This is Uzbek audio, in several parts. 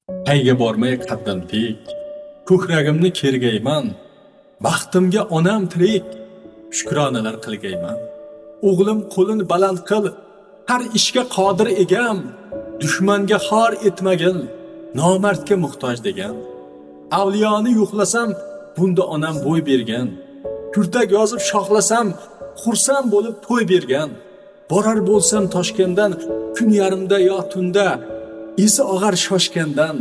Qayga bormay qaddim tik, ko'kragimni kergayman, baxtimga onam tirik, shukronalar qilgayman. O'g'lim qo'lin baland qil, har ishga qodir egam, dushmanga xor etmagin, nomardga muhtoj degan. Avliyoni yo'qlasam, bunda onam bo'y bergan. Kurtak yozib shoxlasam, xursand bo'lib to'y bergan. Borar bo'lsam Toshkentdan kun yarimda yo tunda, esi og'ar shoshgandan,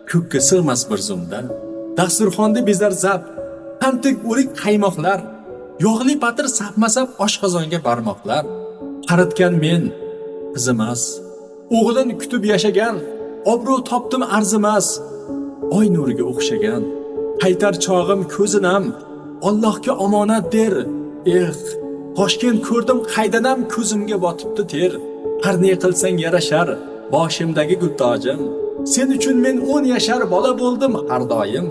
ko'kka sig'mas bir zumda. Dasturxonda bezar zab, qantiq o'rik qaymoqlar, yog'li patir sapmasab oshqozonga barmoqlar. Qaritgan men qizimas, o'g'lin kutib yashagan, obro' topdim arzimas, oy nuriga o'xshagan. Qaytar chog'im ko'zinam, Allohga omonat der. Toshkent ko'rdim qaydanam ko'zimga botibdi ter. Har ne qilsang yarashar, boshimdagi gultojim. Sen uchun men 10 yashar bola bo'ldim har doim.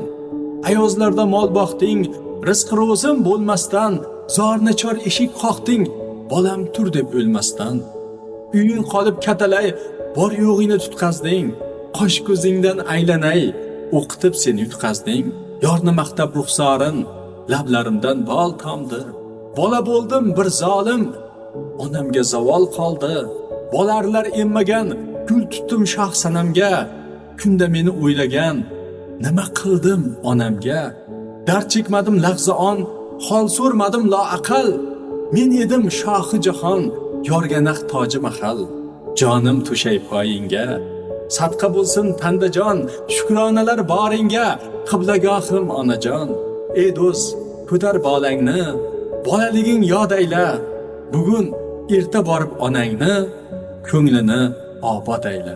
Ayozlarda mol boqding, rizq ro'zim bo'lmasdan, zornachor eshik qoqding, bolam tur deb o'lmasdan. Uying qolib katalay, bor yo'g'ingni tutqazding. Qosh ko'zingdan aylanay, o'qitib sen yutqazding. Yorni maqtab ruxsorin, lablarimdan bol tomdi. Bola bo'ldim bir zolim, onamga zavol qoldi. Bolarlar emmagan, gul tutdim shoh sanamga. Kunda meni o'ylagan, nima qildim onamga? Dard chekmadim lahzon, hol so'rmadim loaqal. Men edim shohi jahon, yorga naq toji mahal. Jonim to'shay poyinga, sadqa bo'lsin tandajon, shukronalar boringga, qiblagohim onajon. Ey do'st, ko'tar bolangni, bolaliging yod ayla. Bugun erta borib onangni, ko'nglini obod ayla.